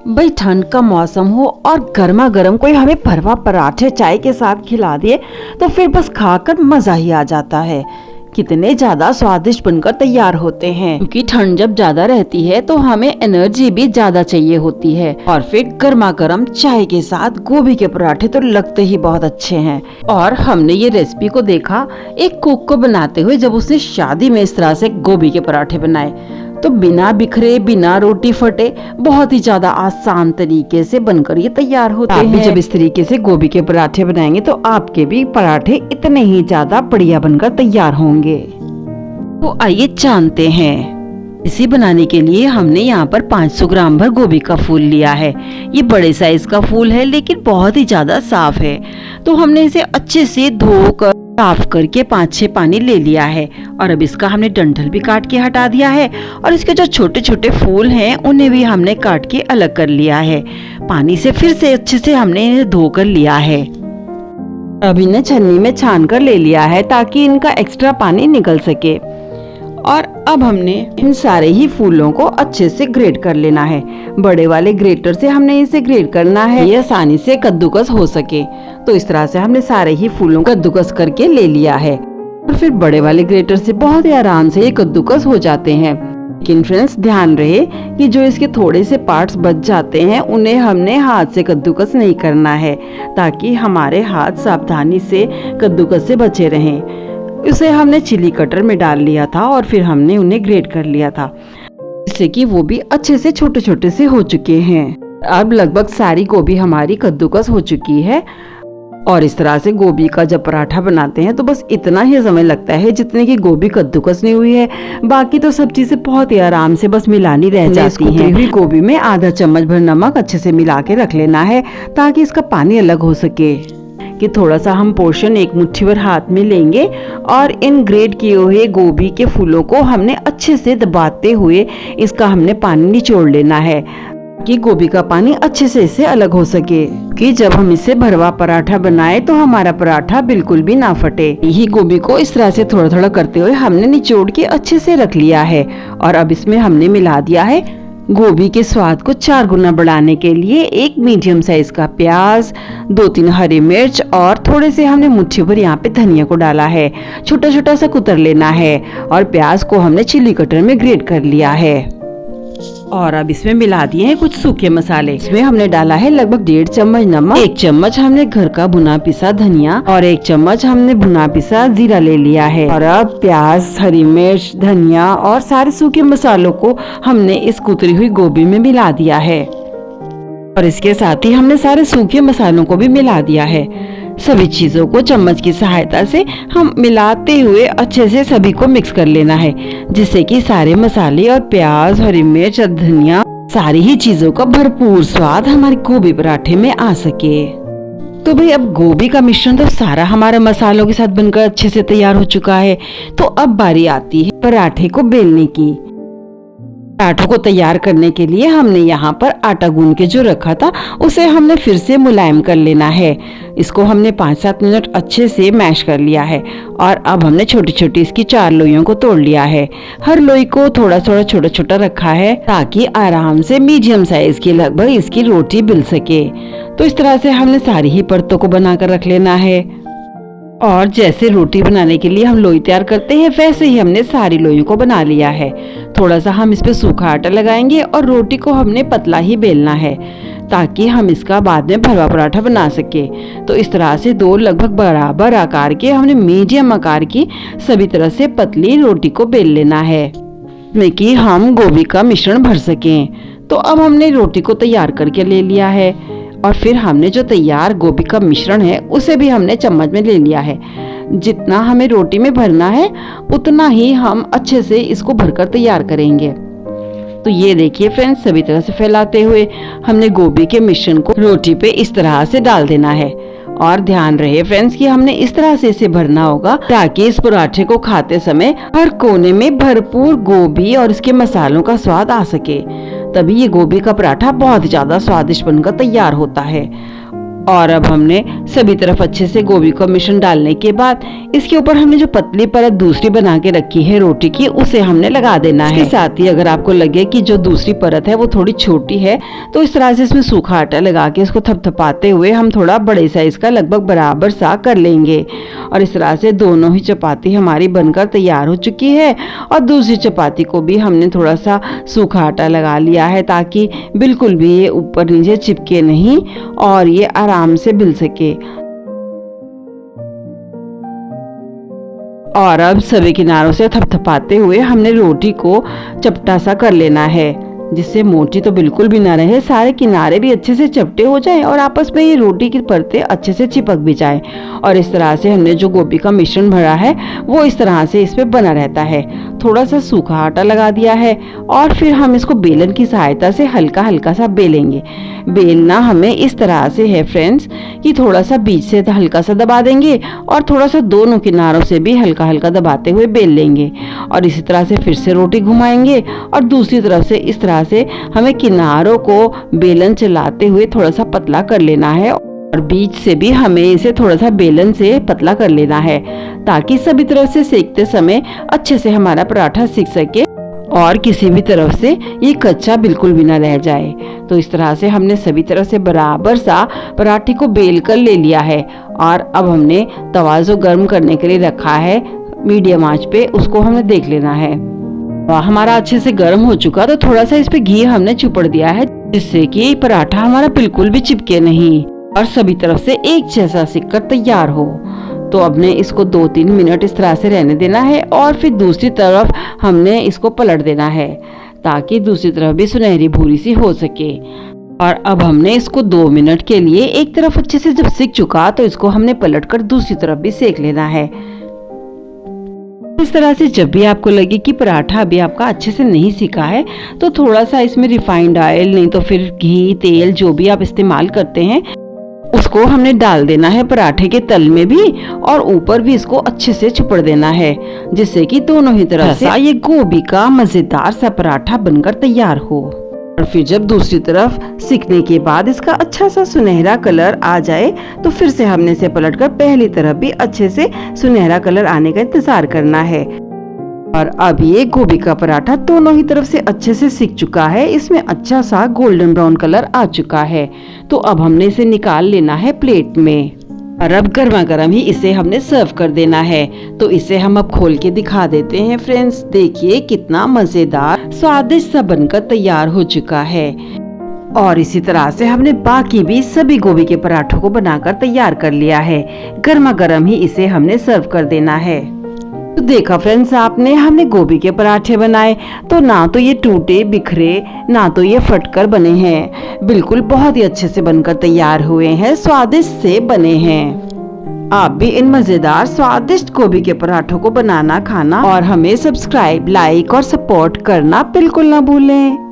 भाई ठंड का मौसम हो और गर्मा गर्म कोई हमें भरवा पराठे चाय के साथ खिला दिए तो फिर बस खाकर मजा ही आ जाता है। कितने ज्यादा स्वादिष्ट बनकर तैयार होते हैं, क्योंकि ठंड जब ज्यादा रहती है तो हमें एनर्जी भी ज्यादा चाहिए होती है। और फिर गर्मा गर्म चाय के साथ गोभी के पराठे तो लगते ही बहुत अच्छे हैं। और हमने ये रेसिपी को देखा एक कुक को बनाते हुए, जब उसने शादी में इस तरह से गोभी के पराठे बनाए तो बिना बिखरे, बिना रोटी फटे, बहुत ही ज्यादा आसान तरीके से बनकर ये तैयार होते हैं। आप भी जब इस तरीके से गोभी के पराठे बनाएंगे तो आपके भी पराठे इतने ही ज्यादा बढ़िया बनकर तैयार होंगे। तो आइए जानते हैं। इसे बनाने के लिए हमने यहाँ पर 500 ग्राम भर गोभी का फूल लिया है। ये बड़े साइज का फूल है लेकिन बहुत ही ज्यादा साफ है, तो हमने इसे अच्छे से धोकर साफ करके 5-6 पानी ले लिया है। और अब इसका हमने डंठल भी काट के हटा दिया है और इसके जो छोटे छोटे फूल हैं उन्हें भी हमने काट के अलग कर लिया है। पानी से फिर से अच्छे से हमने इन्हें धो कर लिया है। अब इन्हें छन्नी में छान कर ले लिया है ताकि इनका एक्स्ट्रा पानी निकल सके। और अब हमने इन सारे ही फूलों को अच्छे से ग्रेट कर लेना है। बड़े वाले ग्रेटर से हमने इसे ग्रेट करना है, ये आसानी से कद्दूकस हो सके। तो इस तरह से हमने सारे ही फूलों को कद्दूकस करके ले लिया है। और फिर बड़े वाले ग्रेटर से बहुत ही आराम से ये कद्दूकस हो जाते हैं। लेकिन फ्रेंड्स ध्यान रहे कि जो इसके थोड़े से पार्ट्स बच जाते हैं उन्हें हमने हाथ से कद्दूकस नहीं करना है, ताकि हमारे हाथ सावधानी से कद्दूकस से बचे रहें। उसे हमने चिली कटर में डाल लिया था और फिर हमने उन्हें ग्रेट कर लिया था, जिससे कि वो भी अच्छे से छोटे छोटे से हो चुके हैं। अब लगभग सारी गोभी हमारी कद्दूकस हो चुकी है। और इस तरह से गोभी का जब पराठा बनाते हैं तो बस इतना ही समय लगता है जितने की गोभी कद्दूकस नहीं हुई है। बाकी तो सब चीजें बहुत ही आराम से बस मिलानी रह जाती हैं। हुई गोभी में आधा चम्मच भर नमक अच्छे से मिला के रख लेना है ताकि इसका पानी अलग हो सके। कि थोड़ा सा हम पोर्शन एक मुट्ठी भर हाथ में लेंगे और इन ग्रेट किए हुए गोभी के फूलों को हमने अच्छे से दबाते हुए इसका हमने पानी निचोड़ लेना है कि गोभी का पानी अच्छे से इससे अलग हो सके, कि जब हम इसे भरवा पराठा बनाए तो हमारा पराठा बिल्कुल भी ना फटे। यही गोभी को इस तरह से थोड़ा थोड़ा करते हुए हमने निचोड़ के अच्छे से रख लिया है। और अब इसमें हमने मिला दिया है गोभी के स्वाद को 4 गुना बढ़ाने के लिए एक मीडियम साइज का प्याज, 2-3 हरी मिर्च और थोड़े से हमने मुट्ठी भर यहाँ पे धनिया को डाला है। छोटा छोटा सा कुतर लेना है और प्याज को हमने चिली कटर में ग्रेट कर लिया है। और अब इसमें मिला दिए हैं कुछ सूखे मसाले। इसमें हमने डाला है लगभग 1.5 चम्मच नमक, 1 चम्मच हमने घर का भुना पिसा धनिया और 1 चम्मच हमने भुना पिसा जीरा ले लिया है। और अब प्याज, हरी मिर्च, धनिया और सारे सूखे मसालों को हमने इस कुतरी हुई गोभी में मिला दिया है। और इसके साथ ही हमने सारे सूखे मसालों को भी मिला दिया है। सभी चीजों को चम्मच की सहायता से हम मिलाते हुए अच्छे से सभी को मिक्स कर लेना है, जिससे कि सारे मसाले और प्याज, हरी मिर्च और धनिया, सारी ही चीजों का भरपूर स्वाद हमारे गोभी पराठे में आ सके। तो भाई अब गोभी का मिश्रण तो सारा हमारा मसालों के साथ बनकर अच्छे से तैयार हो चुका है। तो अब बारी आती है पराठे को बेलने की। पराठों को तैयार करने के लिए हमने यहाँ पर आटा गूंद के जो रखा था उसे हमने फिर से मुलायम कर लेना है। इसको हमने 5-7 मिनट अच्छे से मैश कर लिया है। और अब हमने छोटी छोटी इसकी 4 लोइयों को तोड़ लिया है। हर लोई को थोड़ा थोड़ा छोटा छोटा रखा है ताकि आराम से मीडियम साइज की लगभग इसकी रोटी बिल सके। तो इस तरह से हमने सारी ही परतों को बनाकर रख लेना है। और जैसे रोटी बनाने के लिए हम लोई तैयार करते हैं वैसे ही हमने सारी लोइयों को बना लिया है। थोड़ा सा हम इस पे सूखा आटा लगाएंगे और रोटी को हमने पतला ही बेलना है ताकि हम इसका बाद में भरवा पराठा बना सके। तो इस तरह से 2 लगभग बराबर आकार के हमने मीडियम आकार की सभी तरह से पतली रोटी को बेल लेना है, जिसमें कि हम गोभी का मिश्रण भर सकें। तो अब हमने रोटी को तैयार करके ले लिया है और फिर हमने जो तैयार गोभी का मिश्रण है उसे भी हमने चम्मच में ले लिया है। जितना हमें रोटी में भरना है उतना ही हम अच्छे से इसको भरकर तैयार करेंगे। तो ये देखिए फ्रेंड्स, सभी तरह से फैलाते हुए हमने गोभी के मिश्रण को रोटी पे इस तरह से डाल देना है। और ध्यान रहे फ्रेंड्स कि हमने इस तरह से इसे भरना होगा ताकि इस पराठे को खाते समय हर कोने में भरपूर गोभी और इसके मसालों का स्वाद आ सके। तभी ये गोभी का पराठा बहुत ज्यादा स्वादिष्ट बनकर तैयार होता है। और अब हमने सभी तरफ अच्छे से गोभी का मिश्रण डालने के बाद इसके ऊपर हमने जो पतली परत दूसरी बना के रखी है रोटी की, उसे हमने लगा देना है। इसके साथ ही अगर आपको लगे कि जो दूसरी परत है वो थोड़ी छोटी है तो इस तरह से इसमें सूखा आटा लगा के इसको थपथपाते हुए हम थोड़ा बड़े साइज का लगभग बराबर सा कर लेंगे। और इस तरह से दोनों ही चपाती हमारी बनकर तैयार हो चुकी है और दूसरी चपाती को भी हमने थोड़ा सा सूखा आटा लगा लिया है ताकि बिल्कुल भी ये ऊपर नीचे चिपके नहीं और ये आराम से बिल सके। और अब सभी किनारों से थपथपाते हुए हमने रोटी को चपटा सा कर लेना है, जिससे मोटी तो बिल्कुल भी ना रहे, सारे किनारे भी अच्छे से चपटे हो जाएं और आपस में ये रोटी की परतें अच्छे से चिपक भी जाएं। और इस तरह से हमने जो गोभी का मिश्रण भरा है वो इस तरह से इस पे बना रहता है। थोड़ा सा सूखा आटा लगा दिया है और फिर हम इसको बेलन की सहायता से हल्का हल्का सा बेलेंगे। बेलना हमें इस तरह से है फ्रेंड्स कि थोड़ा सा बीच से हल्का सा दबा देंगे और थोड़ा सा दोनों किनारों से भी हल्का हल्का दबाते हुए बेल लेंगे। और इसी तरह से फिर से रोटी घुमाएंगे और दूसरी तरफ से इस तरह से हमें किनारों को बेलन चलाते हुए थोड़ा सा पतला कर लेना है और बीच से भी हमें इसे थोड़ा सा बेलन से पतला कर लेना है ताकि सभी तरफ से सेकते समय अच्छे से हमारा पराठा सिक सके और किसी भी तरफ से ये कच्चा बिल्कुल भी ना रह जाए। तो इस तरह से हमने सभी तरफ से बराबर सा पराठे को बेल कर ले लिया है और अब हमने तवा जो गर्म करने के लिए रखा है मीडियम आंच पे, उसको हमें देख लेना है। हमारा अच्छे से गर्म हो चुका तो थोड़ा सा इस पे घी हमने चुपड़ दिया है जिससे कि पराठा हमारा बिल्कुल भी चिपके नहीं और सभी तरफ से एक जैसा सिककर तैयार हो। तो अब ने इसको 2-3 मिनट इस तरह से रहने देना है और फिर दूसरी तरफ हमने इसको पलट देना है ताकि दूसरी तरफ भी सुनहरी भूरी सी हो सके। और अब हमने इसको 2 मिनट के लिए एक तरफ अच्छे से जब सिक चुका तो इसको हमने पलटकर दूसरी तरफ भी सेक लेना है। इस तरह से जब भी आपको लगे कि पराठा अभी आपका अच्छे से नहीं सिका है तो थोड़ा सा इसमें रिफाइंड ऑयल नहीं तो फिर घी तेल जो भी आप इस्तेमाल करते हैं उसको हमने डाल देना है पराठे के तल में भी और ऊपर भी इसको अच्छे से छुपड़ देना है जिससे कि दोनों ही तरफ से ये गोभी का मजेदार सा पराठा बनकर तैयार हो। और फिर जब दूसरी तरफ सिकने के बाद इसका अच्छा सा सुनहरा कलर आ जाए तो फिर से हमने इसे पलटकर पहली तरफ भी अच्छे से सुनहरा कलर आने का इंतजार करना है। और अब ये गोभी का पराठा दोनों ही तरफ से अच्छे से सिक चुका है, इसमें अच्छा सा गोल्डन ब्राउन कलर आ चुका है। तो अब हमने इसे निकाल लेना है प्लेट में और अब गर्मा गर्म ही इसे हमने सर्व कर देना है। तो इसे हम अब खोल के दिखा देते हैं फ्रेंड्स, देखिए कितना मजेदार स्वादिष्ट सा बनकर तैयार हो चुका है। और इसी तरह से हमने बाकी भी सभी गोभी के पराठों को बनाकर तैयार कर लिया है। गर्मा गर्म ही इसे हमने सर्व कर देना है। तो देखा फ्रेंड्स आपने, हमने गोभी के पराठे बनाए तो ना तो ये टूटे बिखरे ना तो ये फटकर बने हैं, बिल्कुल बहुत ही अच्छे से बनकर तैयार हुए हैं, स्वादिष्ट से बने हैं। आप भी इन मजेदार स्वादिष्ट गोभी के पराठों को बनाना खाना और हमें सब्सक्राइब लाइक और सपोर्ट करना बिल्कुल ना भूलें।